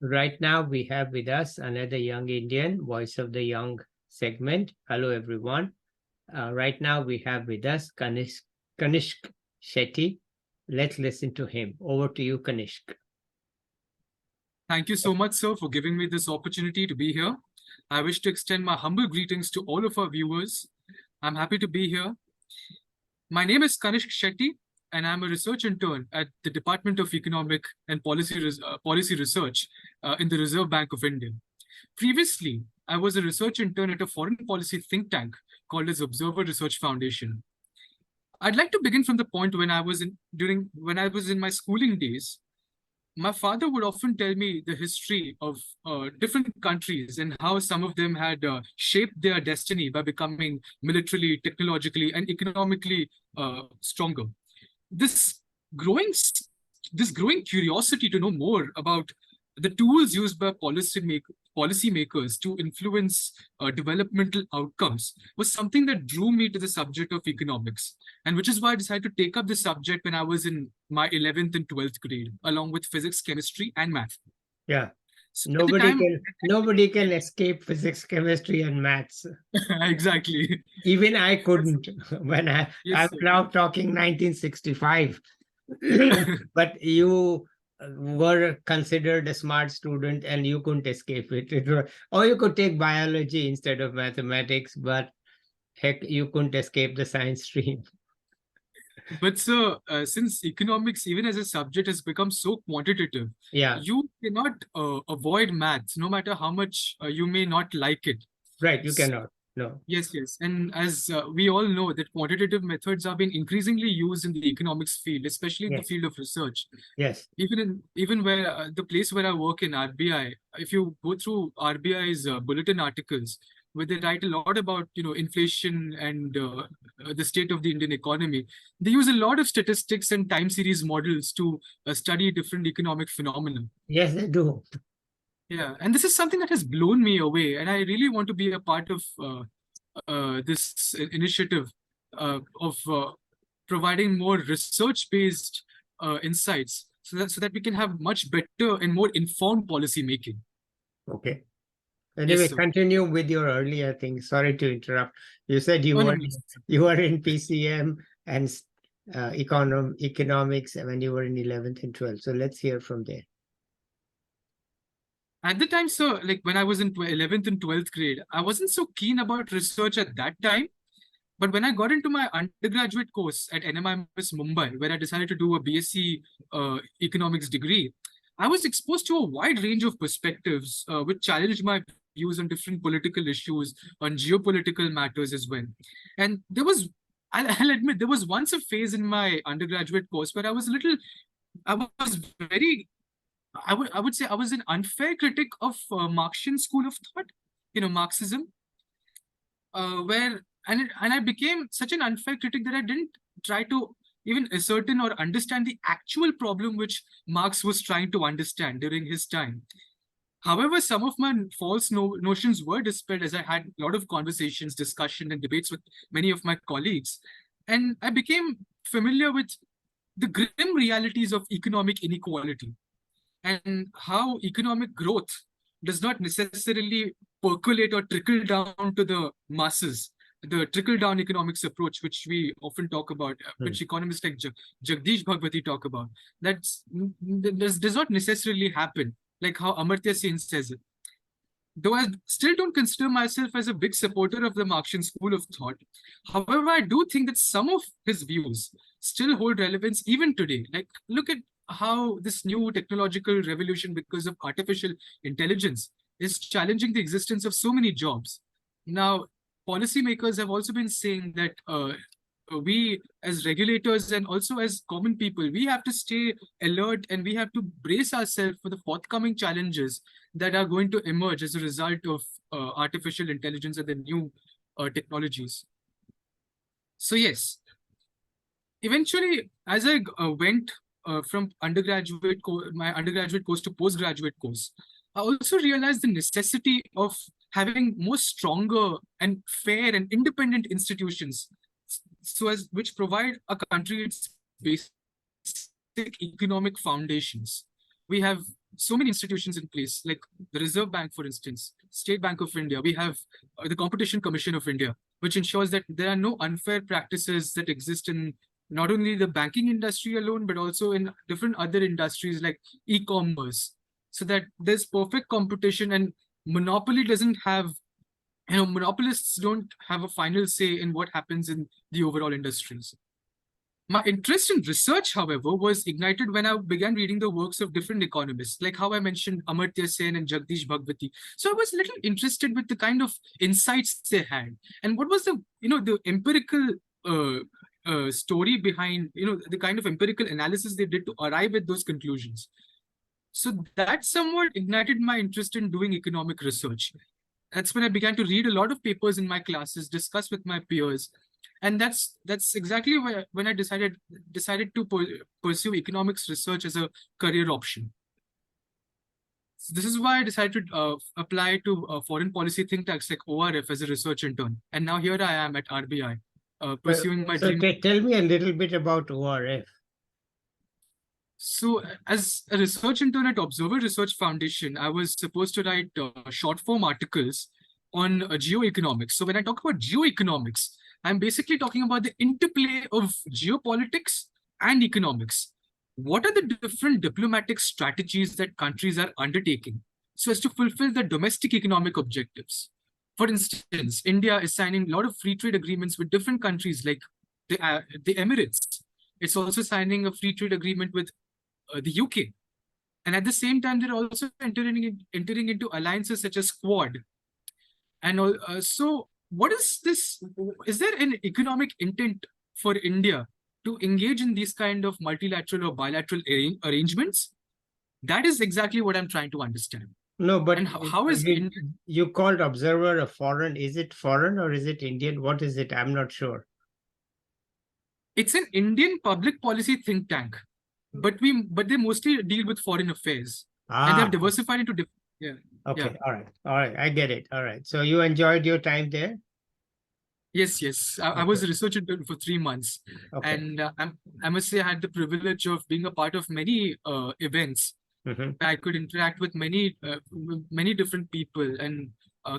Right now, we have with us another young Indian, voice of the young segment. Hello, everyone. Right now, we have with us Kanishk Shetty. Let's listen to him. Over to you, Kanishk. Thank you so much, sir, for giving me this opportunity to be here. I wish to extend my humble greetings to all of our viewers. I'm happy to be here. My name is Kanishk Shetty, and I'm a research intern at the Department of Economic and Policy Research in the Reserve Bank of India. Previously, I was a research intern at a foreign policy think tank called as Observer Research Foundation. I'd like to begin from the point when I was in my schooling days. My father would often tell me the history of different countries and how some of them had shaped their destiny by becoming militarily, technologically, and economically stronger. This growing this growing curiosity to know more about the tools used by policymakers to influence developmental outcomes was something that drew me to the subject of economics, and which is why I decided to take up this subject when I was in my 11th and 12th grade, along with physics, chemistry, and math. Yeah. So Nobody can escape physics, chemistry, and maths. exactly. Even I couldn't when I'm now talking 1965. But you were considered a smart student and you couldn't escape it. Or you could take biology instead of mathematics, but heck, you couldn't escape the science stream. But sir, since economics, even as a subject, has become so quantitative, Yeah, you cannot avoid maths, no matter how much you may not like it. right. You S- cannot. No. Yes. And as we all know, that quantitative methods are being increasingly used in the economics field, especially in the Yes. field of research. Yes. Even where the place where I work in RBI, if you go through RBI's bulletin articles, where they write a lot about inflation and the state of the Indian economy, they use a lot of statistics and time series models to study different economic phenomena. Yes, they do. Yeah, and this is something that has blown me away, and I really want to be a part of this initiative of providing more research-based insights, so that we can have much better and more informed policy making. Okay. Yes, Anyway, sir. continue with your earlier thing. Sorry to interrupt. You said you Oh, no, were no. you were in PCM and economics when you were in 11th and 12th. So let's hear from there. At the time, sir, like when I was in 11th and 12th grade, I wasn't so keen about research at that time. But when I got into my undergraduate course at NMIMS Mumbai, where I decided to do a BSc economics degree, I was exposed to a wide range of perspectives, which challenged my views on different political issues, on geopolitical matters as well. And I'll admit, there was once a phase in my undergraduate course where I was very, I would say I was an unfair critic of Marxian school of thought, Marxism, where and I became such an unfair critic that I didn't try to even ascertain or understand the actual problem which Marx was trying to understand during his time. However, some of my false notions were dispelled as I had a lot of conversations, discussion, and debates with many of my colleagues, and I became familiar with the grim realities of economic inequality and how economic growth does not necessarily percolate or trickle down to the masses. The trickle down economics approach, which we often talk about, which economists like Jagdish Bhagwati talk about, that does not necessarily happen, like how Amartya Sen says it. Though I still don't consider myself as a big supporter of the Marxian school of thought, however, I do think that some of his views still hold relevance even today. Like, look at how this new technological revolution, because of artificial intelligence, is challenging the existence of so many jobs. Now, policymakers have also been saying that we, as regulators and also as common people, we have to stay alert and we have to brace ourselves for the forthcoming challenges that are going to emerge as a result of artificial intelligence and the new technologies. So yes, eventually, as I went from my undergraduate course to postgraduate course, I also realized the necessity of having more stronger and fair and independent institutions, which provide a country its basic economic foundations. We have so many institutions in place, like the Reserve Bank, for instance, State Bank of India. We have the Competition Commission of India, which ensures that there are no unfair practices that exist in not only the banking industry alone, but also in different other industries like e-commerce, so that there's perfect competition and monopoly doesn't have, monopolists don't have a final say in what happens in the overall industries. My interest in research, however, was ignited when I began reading the works of different economists, like how I mentioned Amartya Sen and Jagdish Bhagwati. So I was a little interested with the kind of insights they had, and what was the empirical story behind, the kind of empirical analysis they did to arrive at those conclusions. So that somewhat ignited my interest in doing economic research. That's when I began to read a lot of papers in my classes, discuss with my peers, and that's exactly when I decided to pursue economics research as a career option. So this is why I decided to apply to foreign policy think tanks like ORF as a research intern, and now here I am at RBI pursuing my dream. Tell me a little bit about ORF. So as a research intern at Observer Research Foundation, I was supposed to write short form articles on geoeconomics. So when I talk about geoeconomics, I'm basically talking about the interplay of geopolitics and economics. What are the different diplomatic strategies that countries are undertaking so as to fulfill their domestic economic objectives? For instance, India is signing a lot of free trade agreements with different countries like the Emirates. It's also signing a free trade agreement with the UK. And at the same time, they're also entering into alliances such as Quad. And so what is this? Is there an economic intent for India to engage in these kind of multilateral or bilateral arrangements? That is exactly what I'm trying to understand. No, but and how is you called Observer a foreign? Is it foreign or is it Indian? What is it? I'm not sure. It's an Indian public policy think tank, but they mostly deal with foreign affairs, and they've diversified into different. Yeah. Okay. Yeah. All right. I get it. All right. So you enjoyed your time there? Yes. I was a research intern for 3 months, and I must say I had the privilege of being a part of many events. I could interact with many different people and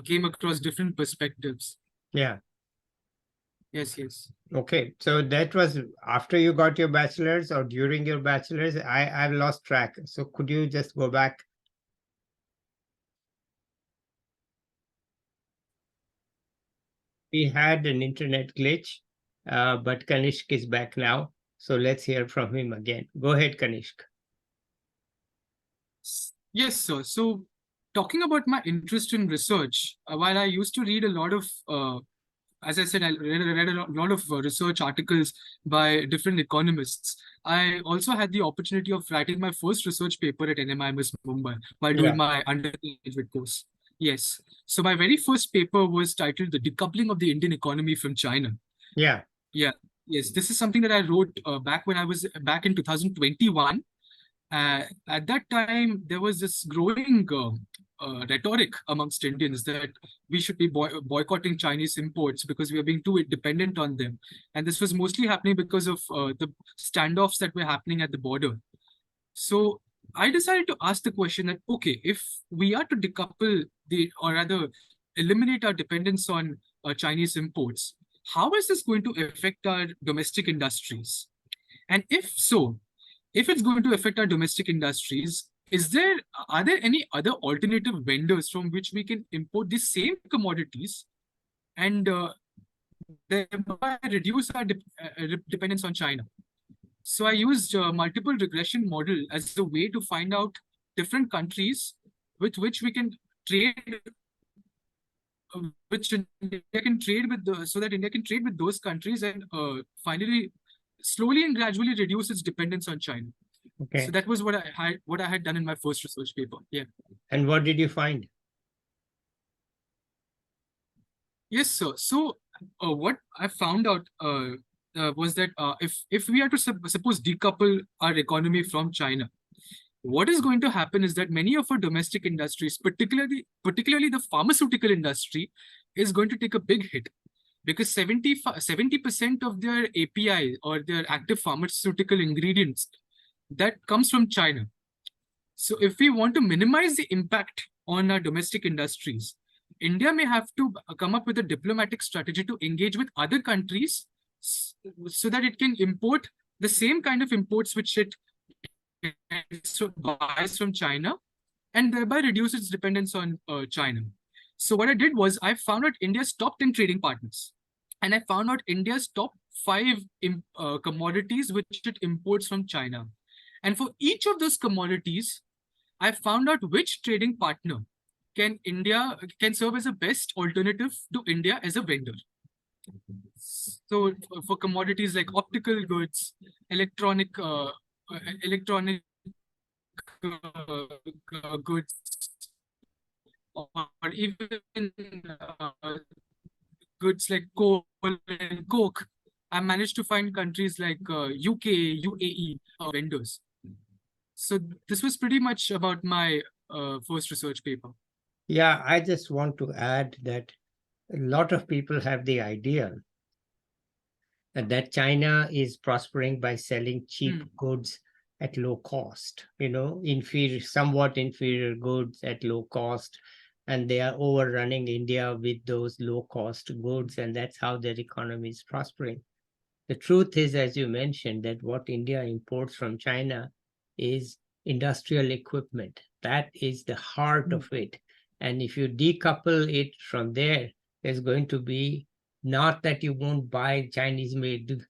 came across different perspectives. Yeah. Yes. Okay, so that was after you got your bachelor's or during your bachelor's? I've lost track. So could you just go back? We had an internet glitch, but Kanishk is back now. So let's hear from him again. Go ahead, Kanishk. Yes, sir. So talking about my interest in research, while I used to read a lot of as I said, I read a lot of research articles by different economists. I also had the opportunity of writing my first research paper at NMIMS Mumbai while doing my undergraduate course. Yes. So my very first paper was titled "The Decoupling of the Indian Economy from China." Yeah. Yes. This is something that I wrote back when I was back in 2021. At that time, there was this growing rhetoric amongst Indians that we should be boycotting Chinese imports because we are being too dependent on them. And this was mostly happening because of the standoffs that were happening at the border. So I decided to ask the question that, okay, if we are to decouple or rather eliminate our dependence on Chinese imports, how is this going to affect our domestic industries? And if so, if it's going to affect our domestic industries, are there any other alternative vendors from which we can import the same commodities and thereby reduce our dependence on China? So I used a multiple regression model as a way to find out different countries with which we can trade, which India can trade with, so that India can trade with those countries and finally, slowly and gradually reduce its dependence on China. Okay. So that was what I had done in my first research paper. Yeah. And what did you find? Yes, sir. So what I found out was that if we are to suppose decouple our economy from China, what is going to happen is that many of our domestic industries, particularly the pharmaceutical industry, is going to take a big hit because 70% of their API or their active pharmaceutical ingredients that comes from China. So if we want to minimize the impact on our domestic industries, India may have to come up with a diplomatic strategy to engage with other countries so that it can import the same kind of imports which it buys from China, and thereby reduce its dependence on China. So what I did was I found out India's top 10 trading partners, and I found out India's top 5 commodities which it imports from China. And for each of those commodities, I found out which trading partner can serve as a best alternative to India as a vendor. So for commodities like optical goods, electronic goods, or even goods like coal and coke, I managed to find countries like UK, UAE vendors. So this was pretty much about my first research paper. Yeah, I just want to add that a lot of people have the idea that China is prospering by selling cheap goods at low cost, somewhat inferior goods at low cost. And they are overrunning India with those low cost goods. And that's how their economy is prospering. The truth is, as you mentioned, that what India imports from China is industrial equipment. That is the heart of it. And if you decouple it from there, there's going to be not that you won't buy Chinese-made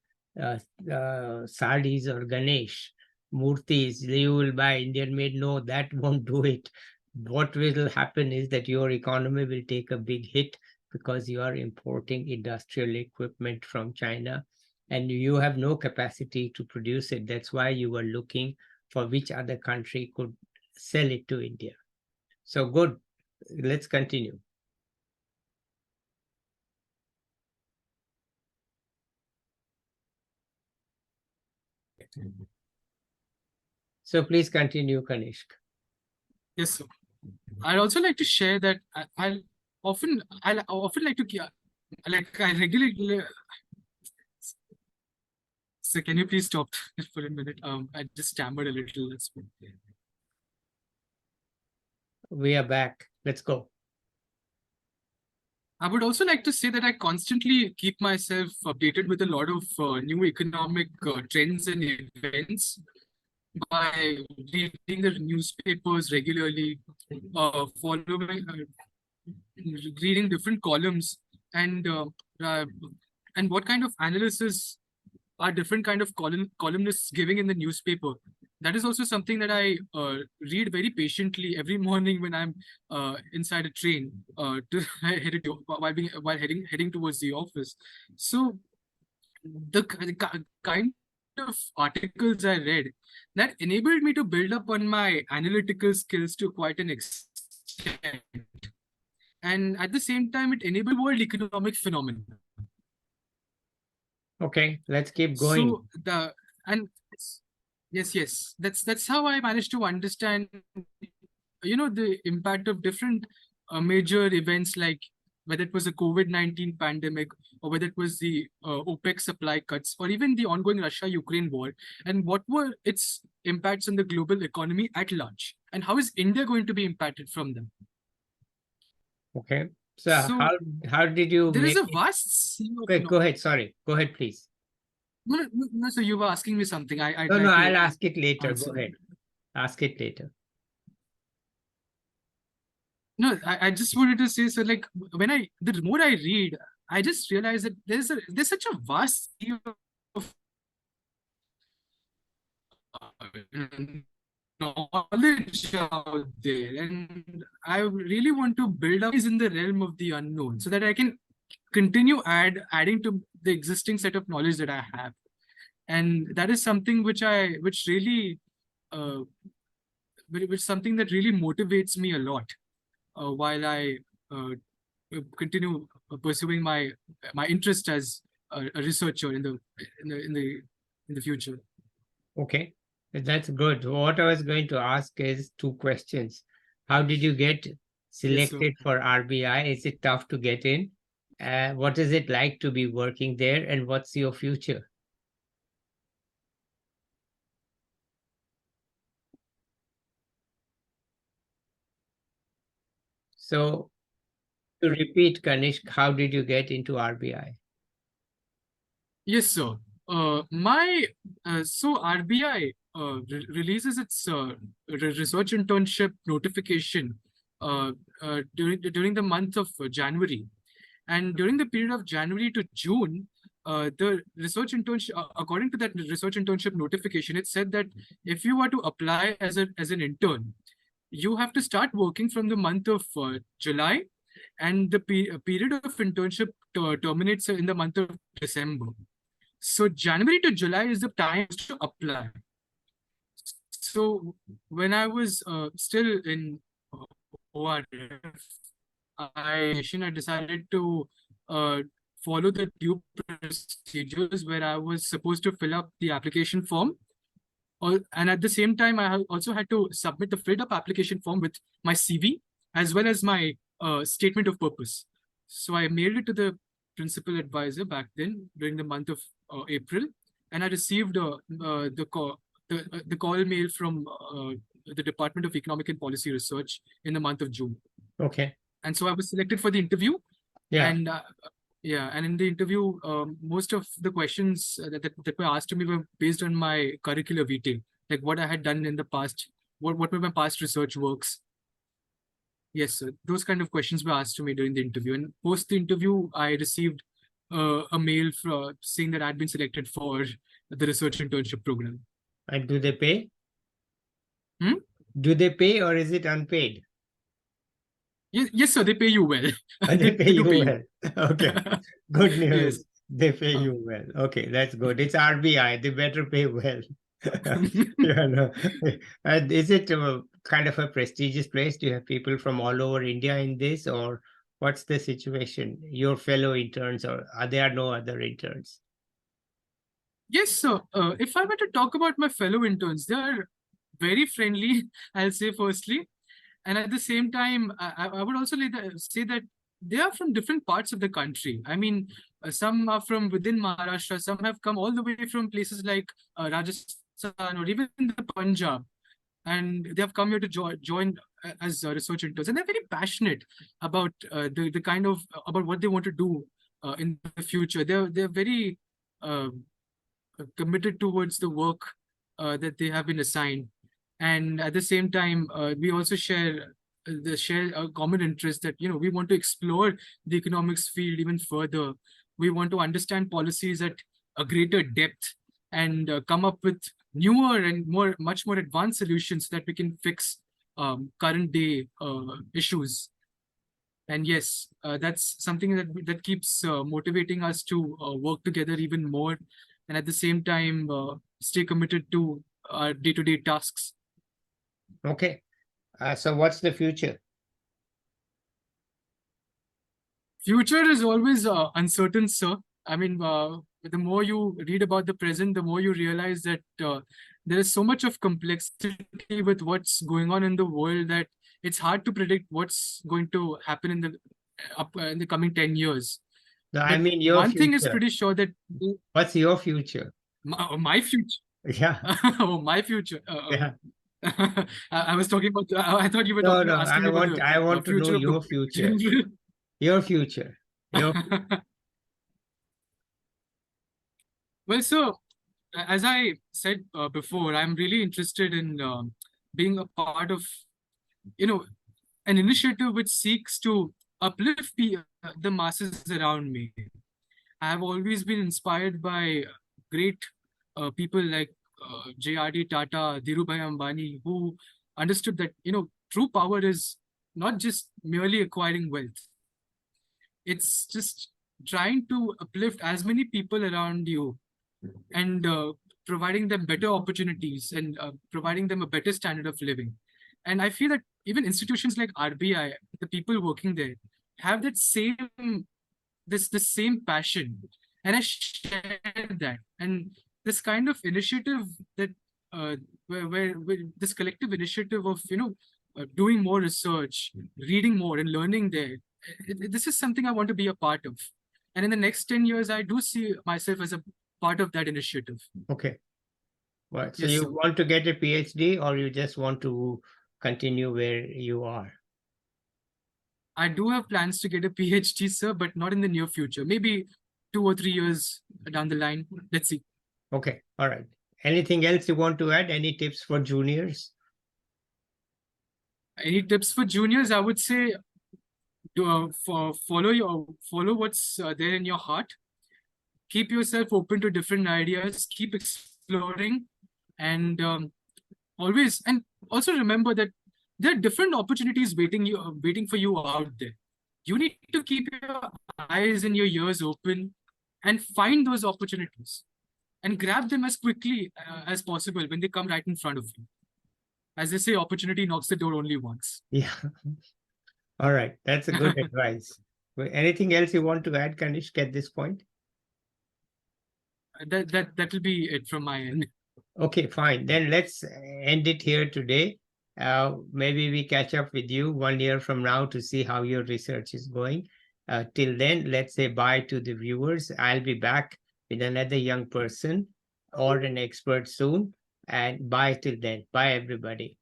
saris or Ganesh murtis, you will buy Indian-made. No, that won't do it. What will happen is that your economy will take a big hit because you are importing industrial equipment from China and you have no capacity to produce it. That's why you were looking for which other country could sell it to India. So good. Let's continue. So please continue, Kanishk. Yes, sir. I'd also like to share that I often like to I regularly. So can you please stop for a minute? I just stammered a little. We are back. Let's go. I would also like to say that I constantly keep myself updated with a lot of new economic trends and events by reading the newspapers regularly, reading different columns, and what kind of analysis are different kind of columnists giving in the newspaper. That is also something that I read very patiently every morning when I'm inside a train while heading towards the office. So the kind of articles I read that enabled me to build up on my analytical skills to quite an extent, and at the same time, it enabled world economic phenomena. Okay, let's keep going. So yes, that's how I managed to understand, the impact of different major events, like whether it was a COVID-19 pandemic or whether it was the OPEC supply cuts or even the ongoing Russia-Ukraine war, and what were its impacts on the global economy at large, and how is India going to be impacted from them? Okay. So how did you there make is a vast sea of Okay, go ahead. Sorry. Go ahead, please. No, so you were asking me something. No, I'll ask it later. Go ahead. Ask it later. No, I just wanted to say, so like the more I read, I just realize that there's such a vast sea of knowledge out there, and I really want to build up in the realm of the unknown so that I can continue adding to the existing set of knowledge that I have. And that is something which really something that really motivates me a lot while I continue pursuing my interest as a researcher in the future. Okay, that's good. What I was going to ask is 2 questions. How did you get selected for RBI? Is it tough to get in? What is it like to be working there, and what's your future? So to repeat, Kanishk, how did you get into RBI? Yes, sir. So RBI releases its research internship notification during the month of January, and during the period of January to June, the research internship, according to that research internship notification, it said that if you were to apply as an intern, you have to start working from the month of July, and the period of internship terminates in the month of December. So January to July is the time to apply. So when I was still in ORF, I decided to follow the due procedures where I was supposed to fill up the application form. And at the same time, I also had to submit the filled up application form with my CV as well as my statement of purpose. So I mailed it to the principal advisor back then during the month of April, and I received the call mail from the Department of Economic and Policy Research in the month of June. Okay. And so I was selected for the interview. Yeah. And and in the interview, most of the questions that were asked to me were based on my curricular vitae, like what I had done in the past, what were my past research works. Yes, sir. Those kind of questions were asked to me during the interview. And post the interview, I received a mail saying that I'd been selected for the research internship program. And do they pay? Hmm? Do they pay, or is it unpaid? Yes, sir. They pay you well. They pay you well. Okay. Good news. Yes. They pay you well. Okay, that's good. It's RBI. They better pay well. Yeah, no. And is it kind of a prestigious place? Do you have people from all over India in this, or what's the situation? Your fellow interns, or are there no other interns? Yes, sir. If I were to talk about my fellow interns, they are very friendly, I'll say firstly. And at the same time, I would also say that they are from different parts of the country. I mean, some are from within Maharashtra, some have come all the way from places like Rajasthan or even the Punjab. And they have come here to join as research interns. And they're very passionate about the kind of, about what they want to do in the future. They're very committed towards the work that they have been assigned. And at the same time, we also share a common interest that, we want to explore the economics field even further. We want to understand policies at a greater depth and come up with newer and much more advanced solutions so that we can fix current day issues. And yes, that's something that keeps motivating us to work together even more, and at the same time stay committed to our day-to-day tasks. Okay. So what's the future? Future is always uncertain, sir. I mean, the more you read about the present, the more you realize that there is so much of complexity with what's going on in the world that it's hard to predict what's going to happen in the coming 10 years. No, I mean your one future. thing is pretty sure that... What's your future? My future? Yeah. Oh, my future. Yeah. I was talking about... I thought you were asking me about I want to know your future. Your future. Well, so as I said before, I'm really interested in being a part of, an initiative which seeks to uplift the masses around me. I have always been inspired by great people like J.R.D. Tata, Dhirubhai Ambani, who understood that, true power is not just merely acquiring wealth. It's just trying to uplift as many people around you and providing them better opportunities and providing them a better standard of living. And I feel that even institutions like RBI, the people working there, have that same passion, and I share that. And this kind of initiative that where this collective initiative of doing more research, reading more, and learning there, this is something I want to be a part of. And in the next 10 years, I do see myself as a part of that initiative. Okay. Right. So yes, you sir. want to get a PhD, or you just want to continue where you are? I do have plans to get a PhD, sir, but not in the near future. Maybe 2 or 3 years down the line. Let's see. Okay, all right. Anything else you want to add? Any tips for juniors? Any tips for juniors? I would say follow what's there in your heart. Keep yourself open to different ideas. Keep exploring, and always, and also remember that there are different opportunities waiting for you out there. You need to keep your eyes and your ears open and find those opportunities and grab them as quickly as possible when they come right in front of you. As they say, opportunity knocks the door only once. Yeah. All right. That's a good advice. Anything else you want to add, Kanishk, at this point? That will be it from my end. Okay, fine. Then let's end it here today. Maybe we catch up with you 1 year from now to see how your research is going. Till then, let's say bye to the viewers. I'll be back with another young person or an expert soon. And bye till then. Bye, everybody.